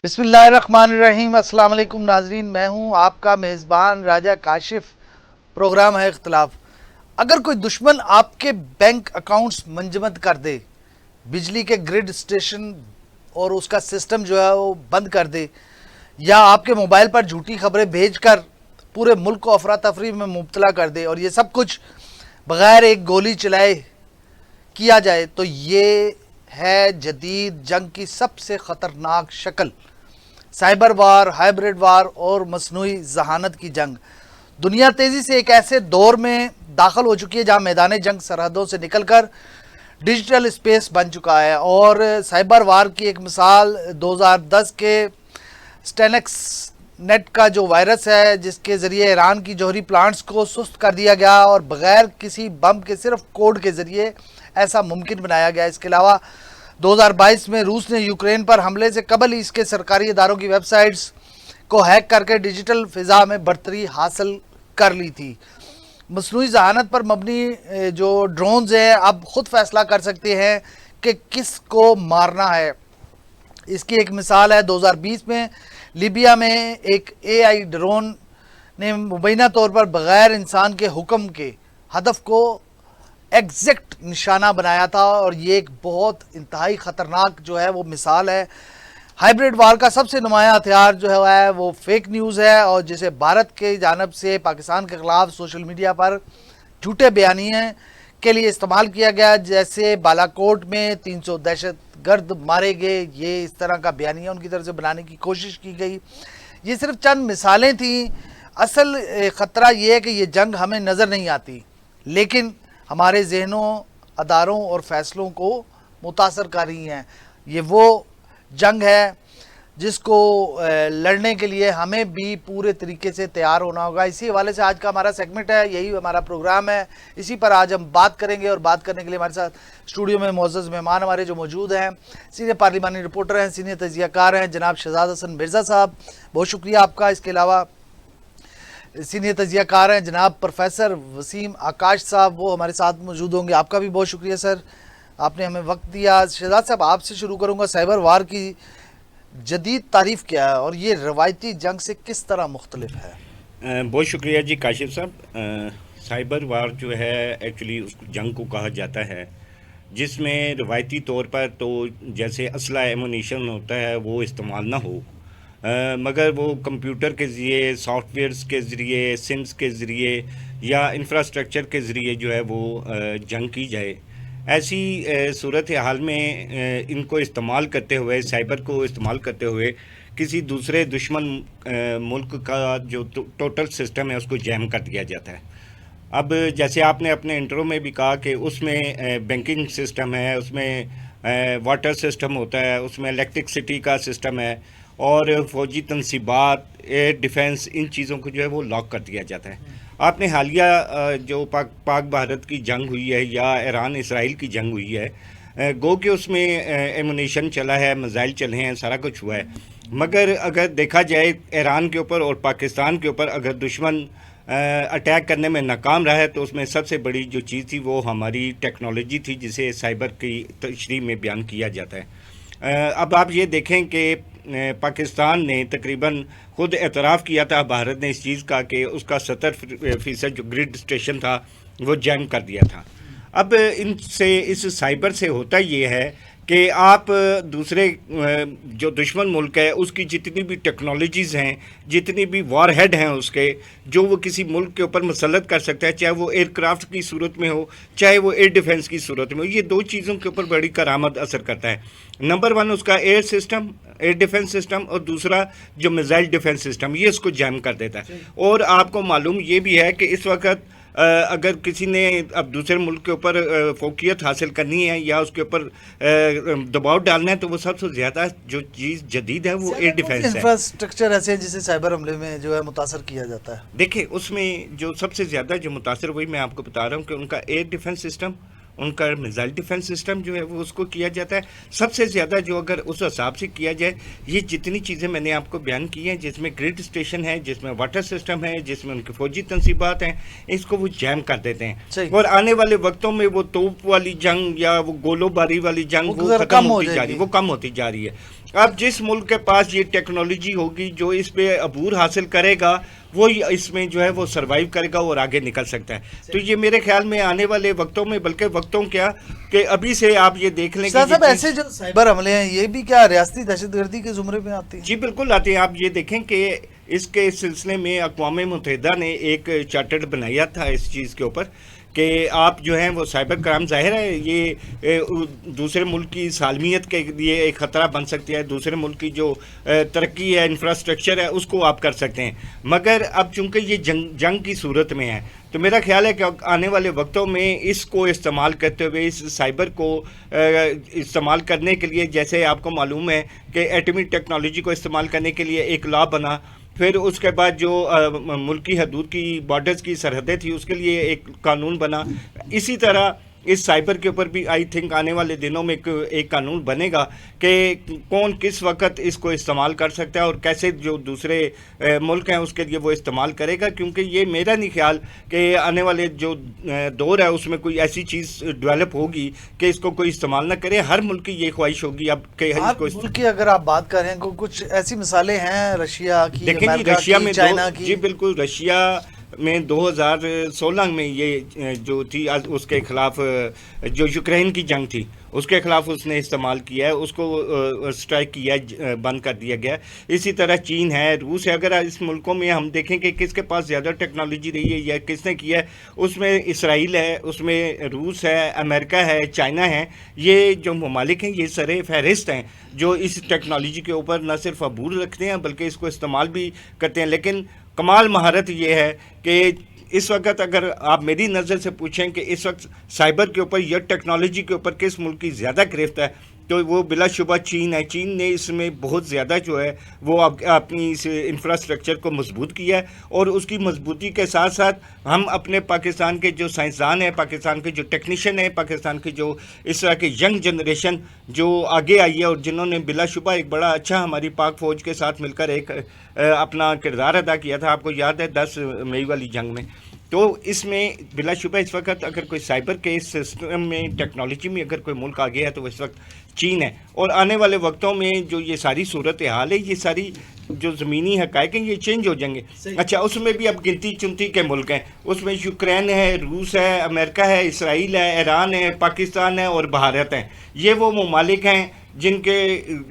بسم اللہ الرحمن الرحیم۔ السلام علیکم ناظرین، میں ہوں آپ کا میزبان راجہ کاشف۔ پروگرام ہے اختلاف۔ اگر کوئی دشمن آپ کے بینک اکاؤنٹس منجمد کر دے، بجلی کے گرڈ اسٹیشن اور اس کا سسٹم جو ہے وہ بند کر دے، یا آپ کے موبائل پر جھوٹی خبریں بھیج کر پورے ملک کو افراتفری میں مبتلا کر دے، اور یہ سب کچھ بغیر ایک گولی چلائے کیا جائے، تو یہ ہے جدید جنگ کی سب سے خطرناک شکل، سائبر وار، ہائبرڈ وار اور مصنوعی ذہانت کی جنگ۔ دنیا تیزی سے ایک ایسے دور میں داخل ہو چکی ہے جہاں میدان جنگ سرحدوں سے نکل کر ڈیجیٹل اسپیس بن چکا ہے، اور سائبر وار کی ایک مثال 2010 کے سٹینکس نیٹ کا جو وائرس ہے، جس کے ذریعے ایران کی جوہری پلانٹس کو سست کر دیا گیا اور بغیر کسی بم کے صرف کوڈ کے ذریعے ایسا ممکن بنایا گیا۔ اس کے علاوہ 2022 میں روس نے یوکرین پر حملے سے قبل اس کے سرکاری اداروں کی ویب سائٹس کو ہیک کر کے ڈیجیٹل فضا میں برتری حاصل کر لی تھی۔ مصنوعی ذہانت پر مبنی جو ڈرونز ہیں اب خود فیصلہ کر سکتے ہیں کہ کس کو مارنا ہے۔ اس کی ایک مثال ہے 2020 میں لیبیا میں ایک اے آئی ڈرون نے مبینہ طور پر بغیر انسان کے حکم کے ہدف کو ایگزیکٹ نشانہ بنایا تھا، اور یہ ایک بہت انتہائی خطرناک جو ہے وہ مثال ہے۔ ہائبرڈ وار کا سب سے نمایاں ہتھیار جو ہے وہ فیک نیوز ہے، اور جسے بھارت کی جانب سے پاکستان کے خلاف سوشل میڈیا پر جھوٹے بیانیے کے لیے استعمال کیا گیا، جیسے بالاکوٹ میں 300 دہشت گرد مارے گئے، یہ اس طرح کا بیانیہ ان کی طرف سے بنانے کی کوشش کی گئی۔ یہ صرف چند مثالیں تھیں۔ اصل خطرہ یہ ہے کہ یہ جنگ ہمیں نظر نہیں آتی، لیکن ہمارے ذہنوں، اداروں اور فیصلوں کو متاثر کر رہی ہیں۔ یہ وہ جنگ ہے جس کو لڑنے کے لیے ہمیں بھی پورے طریقے سے تیار ہونا ہوگا۔ اسی حوالے سے آج کا ہمارا سیگمنٹ ہے، یہی ہمارا پروگرام ہے، اسی پر آج ہم بات کریں گے، اور بات کرنے کے لیے ہمارے ساتھ اسٹوڈیو میں معزز مہمان ہمارے جو موجود ہیں، سینئر پارلیمانی رپورٹر ہیں، سینئر تجزیہ کار ہیں جناب شہزاد حسن مرزا صاحب، بہت شکریہ آپ کا۔ اس کے علاوہ سینئر تجزیہ کار ہیں جناب پروفیسر وسیم آکاش صاحب، وہ ہمارے ساتھ موجود ہوں گے۔ آپ کا بھی بہت شکریہ سر، آپ نے ہمیں وقت دیا۔ شہزاد صاحب، آپ سے شروع کروں گا۔ سائبر وار کی جدید تعریف کیا ہے اور یہ روایتی جنگ سے کس طرح مختلف ہے؟ بہت شکریہ جی کاشف صاحب۔ سائبر وار جو ہے ایکچولی اس جنگ کو کہا جاتا ہے جس میں روایتی طور پر تو جیسے اسلحہ ایمونیشن ہوتا ہے وہ استعمال نہ ہو، مگر وہ کمپیوٹر کے ذریعے، سافٹ ویئرس کے ذریعے، سمز کے ذریعے یا انفراسٹرکچر کے ذریعے جو ہے وہ جنگ کی جائے۔ ایسی صورت حال میں ان کو استعمال کرتے ہوئے، سائبر کو استعمال کرتے ہوئے کسی دوسرے دشمن ملک کا جو ٹوٹل سسٹم ہے اس کو جیم کر دیا جاتا ہے۔ اب جیسے آپ نے اپنے انٹرو میں بھی کہا کہ اس میں بینکنگ سسٹم ہے، اس میں واٹر سسٹم ہوتا ہے، اس میں الیکٹرکسٹی کا سسٹم ہے، اور فوجی تنصیبات، ایئر ڈیفنس، ان چیزوں کو جو ہے وہ لاک کر دیا جاتا ہے۔ آپ نے حالیہ جو پاک بھارت کی جنگ ہوئی ہے یا ایران اسرائیل کی جنگ ہوئی ہے، گو کہ اس میں ایمونیشن چلا ہے، میزائل چلے ہیں، سارا کچھ ہوا ہے، مگر اگر دیکھا جائے ایران کے اوپر اور پاکستان کے اوپر اگر دشمن اٹیک کرنے میں ناکام رہا ہے تو اس میں سب سے بڑی جو چیز تھی وہ ہماری ٹیکنالوجی تھی، جسے سائبر کی تشریح میں بیان کیا جاتا ہے۔ اب آپ یہ دیکھیں کہ پاکستان نے تقریباً خود اعتراف کیا تھا بھارت نے اس چیز کا کہ اس کا 70% جو گرڈ اسٹیشن تھا وہ جیم کر دیا تھا۔ اب اس سائبر سے ہوتا یہ ہے کہ آپ دوسرے جو دشمن ملک ہے اس کی جتنی بھی ٹیکنالوجیز ہیں، جتنی بھی وار ہیڈ ہیں اس کے، جو وہ کسی ملک کے اوپر مسلط کر سکتا ہے، چاہے وہ ایئر کرافٹ کی صورت میں ہو، چاہے وہ ایئر ڈیفنس کی صورت میں ہو، یہ دو چیزوں کے اوپر بڑی کارآمد اثر کرتا ہے۔ نمبر 1 اس کا air system, air defence system, اور دوسرا جو میزائل ڈیفنس سسٹم، یہ اس کو جیم کر دیتا ہے۔ اور آپ کو معلوم یہ بھی ہے کہ اس وقت اگر کسی نے اب دوسرے ملک کے اوپر فوقیت حاصل کرنی ہے یا اس کے اوپر دباؤ ڈالنا ہے تو وہ سب سے زیادہ جو چیز جدید ہے وہ ایئر ڈیفنس ہے۔ انفراسٹرکچر ایسے ہیں جسے سائبر حملے میں جو ہے متاثر کیا جاتا ہے۔ دیکھیں اس میں جو سب سے زیادہ جو متاثر، وہی میں آپ کو بتا رہا ہوں کہ ان کا ایئر ڈیفنس سسٹم، ان کا میزائل ڈیفنس سسٹم جو ہے وہ اس کو کیا جاتا ہے سب سے زیادہ۔ جو اگر اس حساب سے کیا جائے، یہ جتنی چیزیں میں نے آپ کو بیان کی ہیں، جس میں گرڈ اسٹیشن ہے، جس میں واٹر سسٹم ہے، جس میں ان کی فوجی تنصیبات ہیں، اس کو وہ جیم کر دیتے ہیں۔ اور آنے والے وقتوں میں وہ توپ والی جنگ یا وہ گولو باری والی جنگ وہ ختم ہوتی جا رہی ہے، وہ کم ہوتی جا رہی ہے۔ اب جس ملک کے پاس یہ ٹیکنالوجی ہوگی جو اس پہ عبور حاصل کرے گا وہ اس میں جو ہے وہ سروائیو کرے گا اور آگے نکل سکتا ہے. تو یہ میرے خیال میں آنے والے وقتوں میں، بلکہ وقتوں کیا کہ ابھی سے آپ یہ دیکھ لیں کہ صاحب ایسے جو سائبر حملے ہیں یہ بھی کیا ریاستی دہشت گردی کے زمرے میں آتے ہیں؟ جی بالکل آتے ہیں. آپ یہ دیکھیں کہ اس کے سلسلے میں اقوام متحدہ نے ایک چارٹر بنایا تھا اس چیز کے اوپر کہ آپ جو ہیں وہ سائبر کرائم، ظاہر ہے یہ دوسرے ملک کی سالمیت کے لیے ایک خطرہ بن سکتی ہے، دوسرے ملک کی جو ترقی ہے، انفراسٹرکچر ہے، اس کو آپ کر سکتے ہیں. مگر اب چونکہ یہ جنگ کی صورت میں ہے تو میرا خیال ہے کہ آنے والے وقتوں میں اس کو استعمال کرتے ہوئے، اس سائبر کو استعمال کرنے کے لیے، جیسے آپ کو معلوم ہے کہ ایٹمی ٹیکنالوجی کو استعمال کرنے کے لیے ایک لا بنا، پھر اس کے بعد جو ملکی حدود کی بارڈرز کی سرحدیں تھی اس کے لیے ایک قانون بنا. اسی طرح اس سائبر کے اوپر بھی آئی تھنک آنے والے دنوں میں ایک قانون بنے گا کہ کون کس وقت اس کو استعمال کر سکتا ہے اور کیسے جو دوسرے ملک ہیں اس کے لیے وہ استعمال کرے گا. کیونکہ یہ میرا نہیں خیال کہ آنے والے جو دور ہے اس میں کوئی ایسی چیز ڈیولپ ہوگی کہ اس کو کوئی استعمال نہ کرے. ہر ملک کی یہ خواہش ہوگی اب کہ اس کو ملک کی اگر آپ بات کریں کچھ ایسی مثالیں ہیں رشیا کی، دیکھیں جی رشیا میں چائنا کی. جی بالکل رشیا میں 2016 میں یہ جو تھی اس کے خلاف جو یوکرین کی جنگ تھی اس کے خلاف اس نے استعمال کیا ہے، اس کو اسٹرائک کیا ہے، بند کر دیا گیا. اسی طرح چین ہے، روس ہے. اگر اس ملکوں میں ہم دیکھیں کہ کس کے پاس زیادہ ٹیکنالوجی رہی ہے یا کس نے کیا ہے، اس میں اسرائیل ہے، اس میں روس ہے، امریکہ ہے، چائنا ہے. یہ جو ممالک ہیں یہ سر فہرست ہیں جو اس ٹیکنالوجی کے اوپر نہ صرف عبور رکھتے ہیں بلکہ اس کو استعمال بھی کرتے ہیں. لیکن کمال مہارت یہ ہے کہ اس وقت اگر آپ میری نظر سے پوچھیں کہ اس وقت سائبر کے اوپر یا ٹیکنالوجی کے اوپر کس ملک کی زیادہ گرفت ہے تو وہ بلا شبہ چین ہے. چین نے اس میں بہت زیادہ جو ہے وہ اپنی اس انفراسٹرکچر کو مضبوط کیا ہے، اور اس کی مضبوطی کے ساتھ ساتھ ہم اپنے پاکستان کے جو سائنسدان ہیں، پاکستان کے جو ٹیکنیشین ہیں، پاکستان کے جو اس طرح کے ینگ جنریشن جو آگے آئی ہے اور جنہوں نے بلا شبہ ایک بڑا اچھا ہماری پاک فوج کے ساتھ مل کر ایک اپنا کردار ادا کیا تھا. آپ کو یاد ہے 10 مئی والی جنگ میں. تو اس میں بلا شبہ اس وقت اگر کوئی سائبر کے اس سسٹم میں، ٹیکنالوجی میں اگر کوئی ملک آگے ہے تو اس وقت چین ہے. اور آنے والے وقتوں میں جو یہ ساری صورتحال ہے، یہ ساری جو زمینی حقائق ہیں یہ چینج ہو جائیں گے. اچھا اس میں بھی اب گنتی چنتی کے ملک ہیں، اس میں یوکرین ہے، روس ہے، امریکہ ہے، اسرائیل ہے، ایران ہے، پاکستان ہے اور بھارت ہیں. یہ وہ ممالک ہیں جن کے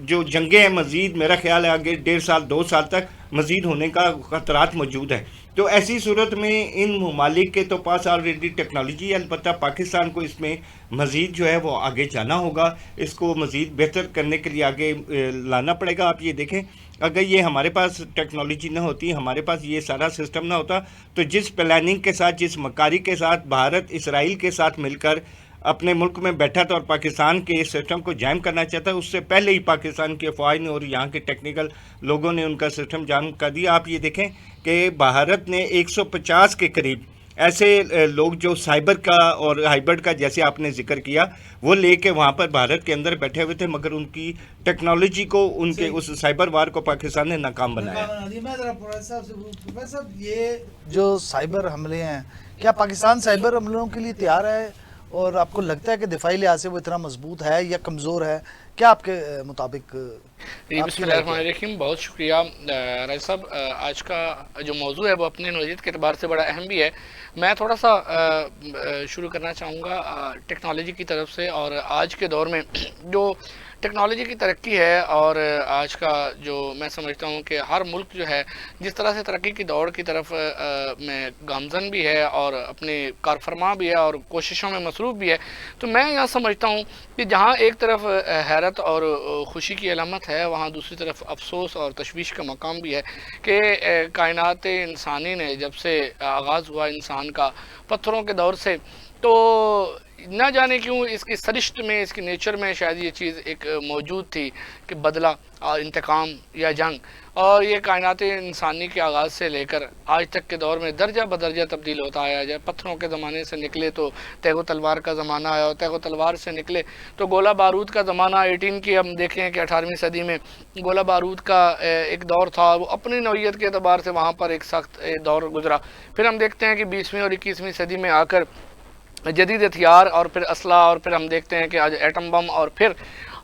جو جنگیں ہیں مزید میرا خیال ہے آگے 1.5 سال 2 سال تک مزید ہونے کا خطرات موجود ہیں. تو ایسی صورت میں ان ممالک کے تو پاس آلریڈی ٹیکنالوجی ہے، البتہ پاکستان کو اس میں مزید جو ہے وہ آگے جانا ہوگا، اس کو مزید بہتر کرنے کے لیے آگے لانا پڑے گا. آپ یہ دیکھیں اگر یہ ہمارے پاس ٹیکنالوجی نہ ہوتی، ہمارے پاس یہ سارا سسٹم نہ ہوتا تو جس پلاننگ کے ساتھ، جس مکاری کے ساتھ بھارت اسرائیل کے ساتھ مل کر اپنے ملک میں بیٹھا تھا اور پاکستان کے اس سسٹم کو جائم کرنا چاہتا ہے، اس سے پہلے ہی پاکستان کی افواج نے اور یہاں کے ٹیکنیکل لوگوں نے ان کا سسٹم جائم کر دیا. آپ یہ دیکھیں کہ بھارت نے 150 کے قریب ایسے لوگ جو سائبر کا اور ہائبرڈ کا جیسے آپ نے ذکر کیا وہ لے کے وہاں پر بھارت کے اندر بیٹھے ہوئے تھے، مگر ان کی ٹیکنالوجی کو، ان کے اس سائبر وار کو پاکستان نے ناکام بنایا. میں ذرا پروفیسر صاحب یہ جو سائبر حملے ہیں، کیا پاکستان سائبر حملوں کے لیے تیار ہے؟ اور آپ کو لگتا ہے کہ دفاعی لحاظ سے وہ اتنا مضبوط ہے یا کمزور ہے؟ کیا آپ کے مطابق؟ بسم اللہ الرحمن الرحیم. بہت شکریہ راج صاحب. آج کا جو موضوع ہے وہ اپنے نوعیت کے اعتبار سے بڑا اہم بھی ہے. میں تھوڑا سا شروع کرنا چاہوں گا ٹیکنالوجی کی طرف سے. اور آج کے دور میں جو ٹیکنالوجی کی ترقی ہے اور آج کا جو میں سمجھتا ہوں کہ ہر ملک جو ہے جس طرح سے ترقی کی دوڑ کی طرف میں گامزن بھی ہے اور اپنے کارفرما بھی ہے اور کوششوں میں مصروف بھی ہے، تو میں یہاں سمجھتا ہوں کہ جہاں ایک طرف حیرت اور خوشی کی علامت ہے، وہاں دوسری طرف افسوس اور تشویش کا مقام بھی ہے کہ کائنات انسانی نے جب سے آغاز ہوا انسان کا پتھروں کے دور سے، تو نہ جانے کیوں اس کی سرشت میں، اس کی نیچر میں شاید یہ چیز ایک موجود تھی کہ بدلہ اور انتقام یا جنگ. اور یہ کائنات انسانی کے آغاز سے لے کر آج تک کے دور میں درجہ بدرجہ تبدیل ہوتا آیا. جب پتھروں کے زمانے سے نکلے تو تیغ و تلوار کا زمانہ آیا، اور تیغ و تلوار سے نکلے تو گولہ بارود کا زمانہ 18 کی ہم دیکھیں کہ 18ویں صدی میں گولہ بارود کا ایک دور تھا. وہ اپنی نوعیت کے اعتبار سے وہاں پر ایک سخت دور گزرا. پھر ہم دیکھتے ہیں کہ 20ویں اور 21ویں صدی میں آ کر جدید ہتھیار اور پھر اسلحہ، اور پھر ہم دیکھتے ہیں کہ آج ایٹم بم، اور پھر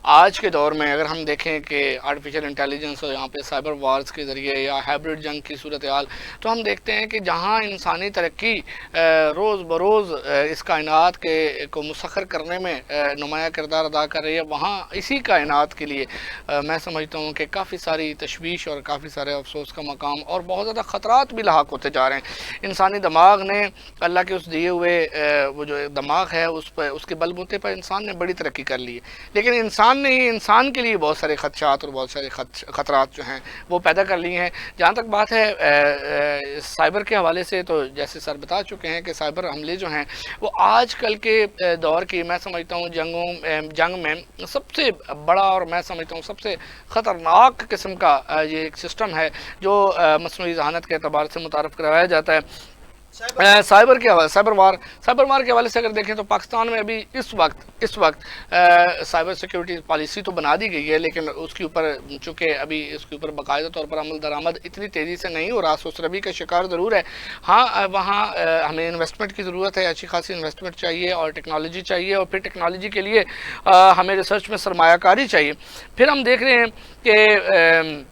آج کے دور میں اگر ہم دیکھیں کہ آرٹیفیشل انٹیلیجنس اور یہاں پہ سائبر وارز کے ذریعے یا ہائبرڈ جنگ کی صورتحال، تو ہم دیکھتے ہیں کہ جہاں انسانی ترقی روز بروز اس کائنات کو مسخر کرنے میں نمایاں کردار ادا کر رہی ہے، وہاں اسی کائنات کے لیے میں سمجھتا ہوں کہ کافی ساری تشویش اور کافی سارے افسوس کا مقام اور بہت زیادہ خطرات بھی لاحق ہوتے جا رہے ہیں۔ انسانی دماغ نے اللہ کے اس دیے ہوئے وہ جو دماغ ہے اس کے بل بوتے پر انسان نے بڑی ترقی کر لی ہے، لیکن انسان نے ہی انسان کے لیے بہت سارے خدشات اور بہت سارے خطرات جو ہیں وہ پیدا کر لی ہیں۔ جہاں تک بات ہے سائبر کے حوالے سے، تو جیسے سر بتا چکے ہیں کہ سائبر حملے جو ہیں وہ آج کل کے دور کی میں سمجھتا ہوں جنگ میں سب سے بڑا اور میں سمجھتا ہوں سب سے خطرناک قسم کا یہ ایک سسٹم ہے جو مصنوعی ذہانت کے اعتبار سے متعارف کروایا جاتا ہے۔ سائبر وار کے حوالے سے اگر دیکھیں تو پاکستان میں ابھی اس وقت سائبر سیکیورٹی پالیسی تو بنا دی گئی ہے، لیکن اس کے اوپر چونکہ ابھی اس کے اوپر باقاعدہ طور پر عمل درآمد اتنی تیزی سے نہیں ہو رہا، سوسربی کا شکار ضرور ہے۔ ہاں وہاں ہمیں انویسٹمنٹ کی ضرورت ہے، اچھی خاصی انویسٹمنٹ چاہیے اور ٹیکنالوجی چاہیے، اور پھر ٹیکنالوجی کے لیے ہمیں ریسرچ میں سرمایہ کاری چاہیے۔ پھر ہم دیکھ رہے ہیں کہ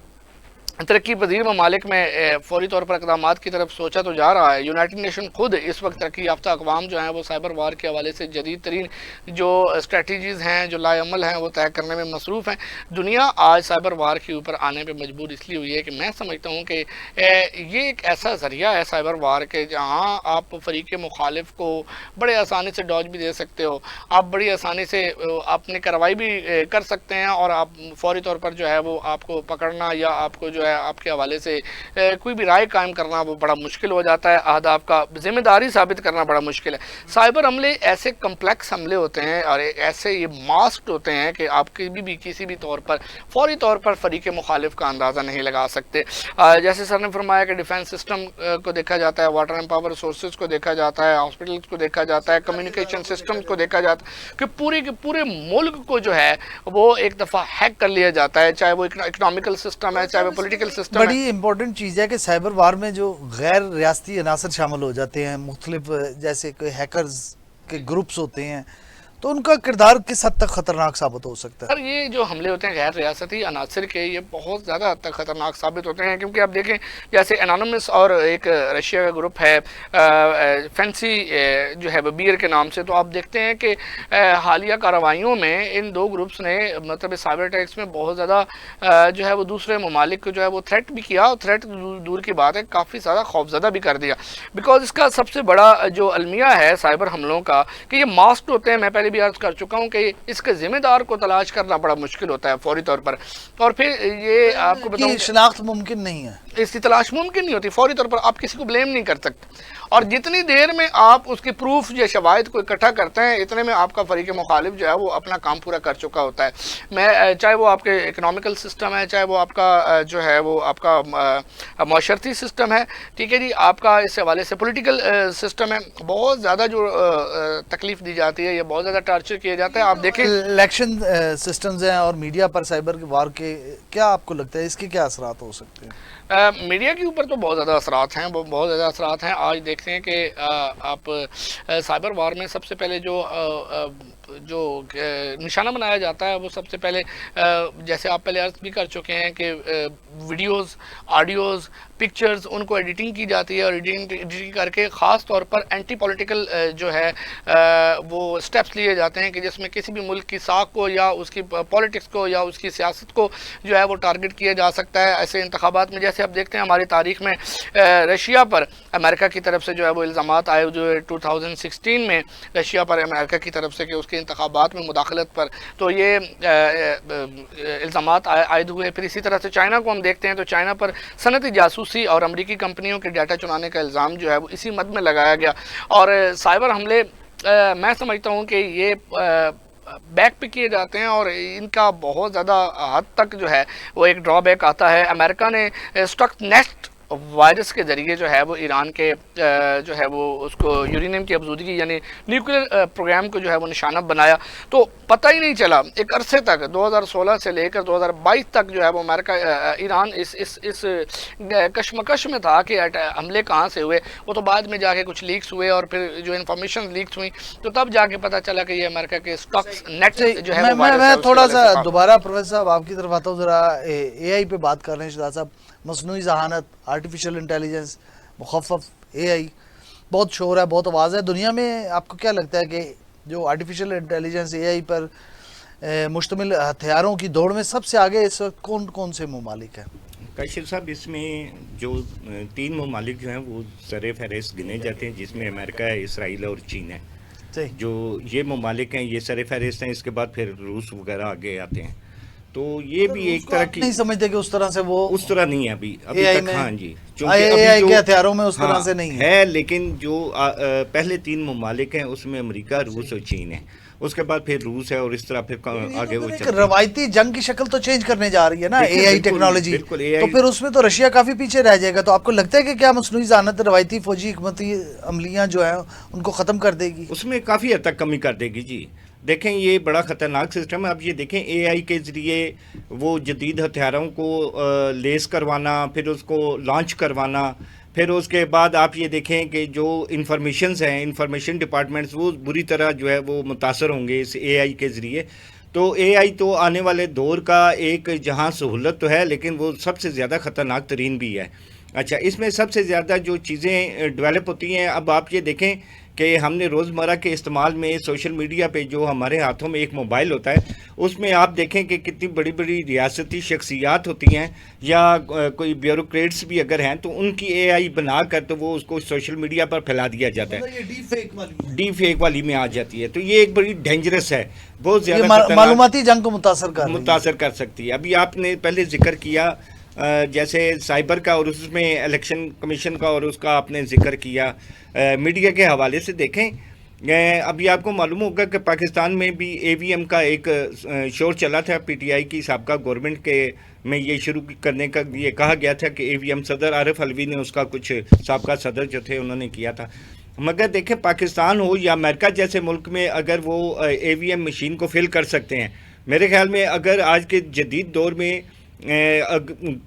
ترقی پذیر ممالک میں فوری طور پر اقدامات کی طرف سوچا تو جا رہا ہے۔ یونائٹڈ نیشن خود اس وقت ترقی یافتہ اقوام جو ہیں وہ سائبر وار کے حوالے سے جدید ترین جو اسٹریٹجیز ہیں، جو لائے عمل ہیں، وہ طے کرنے میں مصروف ہیں۔ دنیا آج سائبر وار کے اوپر آنے پہ مجبور اس لیے ہوئی ہے کہ میں سمجھتا ہوں کہ یہ ایک ایسا ذریعہ ہے سائبر وار کے، جہاں آپ فریق مخالف کو بڑے آسانی سے ڈاج بھی دے سکتے ہو، آپ بڑی آسانی سے اپنی کارروائی بھی کر سکتے ہیں، اور آپ فوری طور پر جو ہے وہ آپ کو پکڑنا یا آپ کو جو ہے آپ کے حوالے سے کوئی بھی رائے قائم کرنا وہ بڑا مشکل ہو جاتا ہے، اہداف کا ذمہ داری ثابت کرنا بڑا مشکل ہے۔ سائبر حملے ایسے کمپلیکس حملے ہوتے ہیں اور ایسے یہ ماسکڈ ہوتے ہیں کہ آپ کسی بھی طور پر فوری طور پر فریق مخالف کا اندازہ نہیں لگا سکتے۔ جیسے سر نے فرمایا کہ ڈیفنس سسٹم کو دیکھا جاتا ہے، واٹر اینڈ پاور ریسورسز کو دیکھا جاتا ہے، ہاسپٹلز کو دیکھا جاتا ہے، کمیونیکیشن سسٹم کو دیکھا جاتا ہے، کہ پورے ملک کو جو ہے وہ ایک دفعہ ہیک کر لیا جاتا ہے، چاہے وہ اکنامیکل سسٹم ہے، چاہے وہ پولیٹیکل سسٹم ہے۔ بڑی امپورٹنٹ چیز ہے کہ سائبر وار میں جو غیر ریاستی عناصر شامل ہو جاتے ہیں، مختلف جیسے کوئی ہیکرز کے گروپس ہوتے ہیں، تو ان کا کردار کس حد تک خطرناک ثابت ہو سکتا ہے؟ سر یہ جو حملے ہوتے ہیں غیر ریاستی عناصر کے، یہ بہت زیادہ حد تک خطرناک ثابت ہوتے ہیں، کیونکہ آپ دیکھیں جیسے انانومس اور ایک رشیا کا گروپ ہے فینسی جو ہے بیر کے نام سے، تو آپ دیکھتے ہیں کہ حالیہ کارروائیوں میں ان دو گروپس نے مطلب سائبر اٹیکس میں بہت زیادہ جو ہے وہ دوسرے ممالک کو جو ہے وہ تھریٹ بھی کیا، اور تھریٹ دور کی بات ہے کافی زیادہ خوفزدہ بھی کر دیا، بیکاز اس کا سب سے بڑا جو المیہ ہے سائبر حملوں کا کہ یہ ماسکڈ ہوتے ہیں۔ میں پہلے بھی عرض کر چکا ہوں کہ اس کے ذمہ دار کو تلاش کرنا بڑا مشکل ہوتا ہے فوری طور پر، اور پھر یہ آپ کو بتاؤں شناخت ممکن نہیں ہے، اس کی تلاش ممکن نہیں ہوتی، فوری طور پر آپ کسی کو بلیم نہیں کر سکتے، اور جتنی دیر میں آپ اس کی پروف یا شواہد کو اکٹھا کرتے ہیں اتنے میں آپ کا فریق مخالف جو ہے وہ اپنا کام پورا کر چکا ہوتا ہے۔ چاہے وہ آپ کے اکنامیکل سسٹم ہے، چاہے وہ آپ کا جو ہے وہ آپ کا معاشرتی سسٹم ہے، ٹھیک ہے جی، آپ کا اس حوالے سے پولیٹیکل سسٹم ہے، بہت زیادہ جو تکلیف دی جاتی ہے، یہ بہت زیادہ ٹارچر کیا جاتا ہے۔ آپ دیکھیں الیکشن سسٹمز ہیں اور میڈیا پر سائبر وار کے کیا آپ کو لگتا ہے اس کے کیا اثرات ہو سکتے ہیں؟ میڈیا کے اوپر تو بہت زیادہ اثرات ہیں، بہت زیادہ اثرات ہیں۔ آج دیکھتے ہیں کہ آپ سائبر وار میں سب سے پہلے جو نشانہ بنایا جاتا ہے وہ سب سے پہلے جیسے آپ پہلے عرض بھی کر چکے ہیں کہ ویڈیوز، آڈیوز، پکچرز ان کو ایڈیٹنگ کی جاتی ہے، اور ایڈیٹنگ کر کے خاص طور پر اینٹی پولیٹیکل جو ہے وہ سٹیپس لیے جاتے ہیں کہ جس میں کسی بھی ملک کی ساکھ کو یا اس کی پولیٹکس کو یا اس کی سیاست کو جو ہے وہ ٹارگٹ کیا جا سکتا ہے ایسے انتخابات میں۔ جیسے آپ دیکھتے ہیں ہماری تاریخ میں رشیا پر امریکہ کی طرف سے جو ہے وہ الزامات آئے جو 2016 میں رشیا پر امریکہ کی طرف سے کہ اس کے انتخابات میں مداخلت پر، تو یہ الزامات عائد ہوئے۔ پھر اسی طرح سے چائنا کو ہم دیکھتے ہیں تو چائنا پر صنعتی جاسوسی اور امریکی کمپنیوں کے ڈیٹا چرانے کا الزام جو ہے وہ اسی مد میں لگایا گیا، اور سائبر حملے میں سمجھتا ہوں کہ یہ بیک پہ کیے جاتے ہیں اور ان کا بہت زیادہ حد تک جو ہے وہ ایک ڈرا بیک آتا ہے۔ امریکہ نے اسٹک نیسٹ وائرس کے ذریعے جو ہے وہ ایران کے جو ہے وہ اس کو یورینیم کی افزودگی یعنی نیوکلیر پروگرام کو جو ہے وہ نشانہ بنایا. تو پتہ ہی نہیں چلا ایک عرصے تک 2016 سے لے کر 2022 تک جو ہے وہ امریکہ ایران اس کشمکش میں تھا کہ حملے کہاں سے ہوئے. وہ تو بعد میں جا کے کچھ لیکس ہوئے اور پھر جو انفارمیشن لیکس ہوئی تو تب جا کے پتہ چلا کہ یہ امریکہ کے اسٹاکس نیٹ جو ہے میں تھوڑا سا دوبارہ پروفیسر صاحب آپ کی طرف آتا ہوں. ذرا اے آئی پہ بات کر رہے ہیں شہزاد صاحب, مصنوعی ذہانت, آرٹیفیشل انٹیلیجنس, مخفف اے آئی, بہت شور ہے, بہت آواز ہے دنیا میں. آپ کو کیا لگتا ہے کہ جو آرٹیفیشل انٹیلیجنس اے آئی پر مشتمل ہتھیاروں کی دوڑ میں سب سے آگے اس وقت کون کون سے ممالک ہیں؟ کاشف صاحب, اس میں جو 3 ممالک جو ہیں وہ سر فہرست گنے جاتے ہیں, جس میں امریکہ ہے, اسرائیل اور چین ہے. جو یہ ممالک ہیں یہ سر فہرست ہیں. اس کے بعد پھر روس وغیرہ آگے آتے ہیں. تو یہ بھی ایک طرح کی نہیں سمجھتے کہ اس طرح سے وہ اس طرح نہیں ہے ابھی تک. ہاں جی, اے آئی کے ہتھیاروں میں اس طرح سے نہیں ہے. لیکن جو پہلے 3 ممالک ہیں اس میں امریکہ, روس اور چین ہے. اس کے بعد پھر روس ہے اور اس طرح پھر آگے وہ روایتی جنگ کی شکل تو چینج کرنے جا رہی ہے نا اے آئی ٹیکنالوجی, تو پھر اس میں تو رشیا کافی پیچھے رہ جائے گا. تو آپ کو لگتا ہے کہ کیا مصنوعی ذہانت روایتی فوجی حکمتی عملیاں جو ہیں ان کو ختم کر دے گی؟ اس میں کافی حد تک کمی کر دے گی. جی دیکھیں, یہ بڑا خطرناک سسٹم ہے. اب یہ دیکھیں اے آئی کے ذریعے وہ جدید ہتھیاروں کو لیس کروانا, پھر اس کو لانچ کروانا, پھر اس کے بعد آپ یہ دیکھیں کہ جو انفارمیشنز ہیں, انفارمیشن ڈپارٹمنٹس, وہ بری طرح جو ہے وہ متاثر ہوں گے اس اے آئی کے ذریعے. تو اے آئی تو آنے والے دور کا ایک جہاں سہولت تو ہے, لیکن وہ سب سے زیادہ خطرناک ترین بھی ہے. اچھا, اس میں سب سے زیادہ جو چیزیں ڈیولپ ہوتی ہیں, اب آپ یہ دیکھیں کہ ہم نے روزمرہ کے استعمال میں سوشل میڈیا پہ جو ہمارے ہاتھوں میں ایک موبائل ہوتا ہے, اس میں آپ دیکھیں کہ کتنی بڑی بڑی ریاستی شخصیات ہوتی ہیں یا کوئی بیوروکریٹس بھی اگر ہیں تو ان کی اے آئی بنا کر تو وہ اس کو سوشل میڈیا پر پھیلا دیا جاتا ہے. ڈی فیک والی میں آ جاتی ہے. تو یہ ایک بڑی ڈینجرس ہے, بہت زیادہ معلوماتی جنگ کو متاثر کر سکتی ہے. ابھی آپ نے پہلے ذکر کیا جیسے سائبر کا اور اس میں الیکشن کمیشن کا, اور اس کا آپ نے ذکر کیا میڈیا کے حوالے سے. دیکھیں, ابھی آپ کو معلوم ہوگا کہ پاکستان میں بھی اے وی ایم کا ایک شور چلا تھا. پی ٹی آئی کی سابقہ گورنمنٹ کے میں یہ شروع کرنے کا یہ کہا گیا تھا کہ اے وی ایم, صدر عارف علوی نے اس کا کچھ سابقہ صدر جو تھے انہوں نے کیا تھا. مگر دیکھیں, پاکستان ہو یا امریکہ جیسے ملک میں اگر وہ اے وی ایم مشین کو فل کر سکتے ہیں, میرے خیال میں اگر آج کے جدید دور میں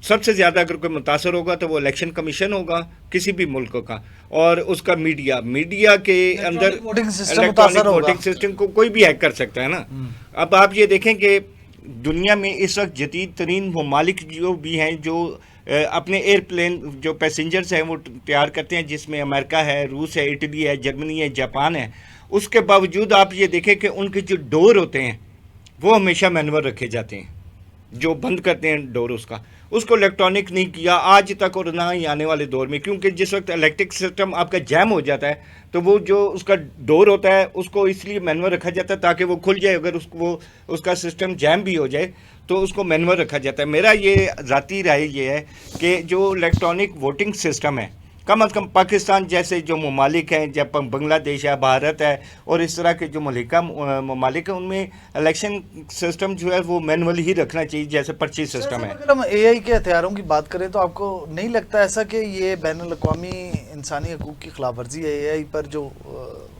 سب سے زیادہ اگر کوئی متاثر ہوگا تو وہ الیکشن کمیشن ہوگا کسی بھی ملک کا, اور اس کا میڈیا کے اندر الیکٹرانک ووٹنگ سسٹم کو کوئی بھی ہیک کر سکتا ہے نا. اب آپ یہ دیکھیں کہ دنیا میں اس وقت جدید ترین ممالک جو بھی ہیں جو اپنے ایئرپلین جو پیسنجرز ہیں وہ تیار کرتے ہیں, جس میں امریکہ ہے, روس ہے, اٹلی ہے, جرمنی ہے, جاپان ہے. اس کے باوجود آپ یہ دیکھیں کہ ان کے جو ڈور ہوتے ہیں وہ ہمیشہ مینول رکھے جاتے ہیں, جو بند کرتے ہیں ڈور اس کو الیکٹرانک نہیں کیا آج تک, اور نہ ہی آنے والے دور میں. کیونکہ جس وقت الیکٹرک سسٹم آپ کا جیم ہو جاتا ہے تو وہ جو اس کا ڈور ہوتا ہے اس کو اس لیے مینول رکھا جاتا ہے تاکہ وہ کھل جائے. اگر اس کا سسٹم جیم بھی ہو جائے تو اس کو مینول رکھا جاتا ہے. میرا یہ ذاتی رائے یہ ہے کہ جو الیکٹرانک ووٹنگ سسٹم ہے, کم از کم پاکستان جیسے جو ممالک ہیں, جب بنگلہ دیش ہے, بھارت ہے, اور اس طرح کے جو ممالک ہیں, ان میں الیکشن سسٹم جو ہے وہ مینول ہی رکھنا چاہیے جیسے پرچی سسٹم ہے. اگر ہم اے آئی کے ہتھیاروں کی بات کریں تو آپ کو نہیں لگتا ایسا کہ یہ بین الاقوامی انسانی حقوق کی خلاف ورزی ہے؟ اے آئی پر جو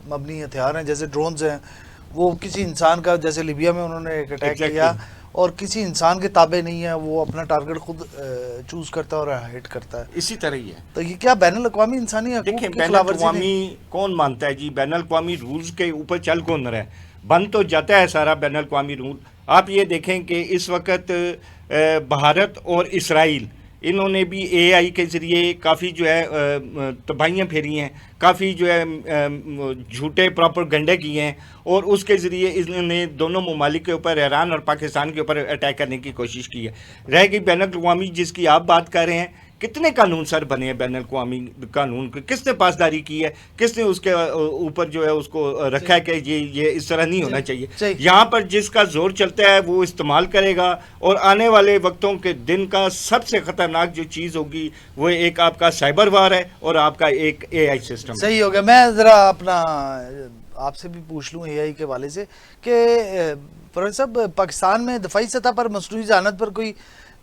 مبنی ہتھیار ہیں جیسے ڈرونز ہیں, وہ کسی انسان کا, جیسے لیبیا میں انہوں نے ایک اٹیک کیا, اور کسی انسان کے تابع نہیں ہے, وہ اپنا ٹارگٹ خود چوز کرتا ہے اور ہٹ کرتا ہے. اسی طرح ہی ہے. تو یہ کیا بین الاقوامی انسانی حقوق کی خلاف ورزی نہیں؟ بین الاقوامی کون مانتا ہے جی؟ بین الاقوامی رولز کے اوپر چل کون رہا ہے؟ بند تو جاتا ہے سارا بین الاقوامی رول. آپ یہ دیکھیں کہ اس وقت بھارت اور اسرائیل, انہوں نے بھی اے آئی کے ذریعے کافی جو ہے تباہیاں پھیری ہیں, کافی جو ہے جھوٹے پروپیگنڈے کیے ہیں, اور اس کے ذریعے انہوں نے دونوں ممالک کے اوپر, ایران اور پاکستان کے اوپر اٹیک کرنے کی کوشش کی ہے. رہ گئی بین الاقوامی جس کی آپ بات کر رہے ہیں, کتنے قانون سر بنے ہیں بین الاقوامی قانون؟ کس نے پاسداری کی ہے؟ کس نے اس کے اوپر جو ہے اس کو رکھا ہے کہ یہ اس طرح نہیں ہونا چاہیے؟ یہاں پر جس کا زور چلتا ہے وہ استعمال کرے گا, اور آنے والے وقتوں کے دن کا سب سے خطرناک جو چیز ہوگی وہ ایک آپ کا سائبر وار ہے اور آپ کا ایک اے آئی سسٹم. صحیح ہو گیا. میں ذرا اپنا آپ سے بھی پوچھ لوں اے آئی کے حوالے سے کہ پروفیسر صاحب, پاکستان میں دفاعی سطح پر مصنوعی ذہانت پر کوئی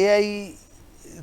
AI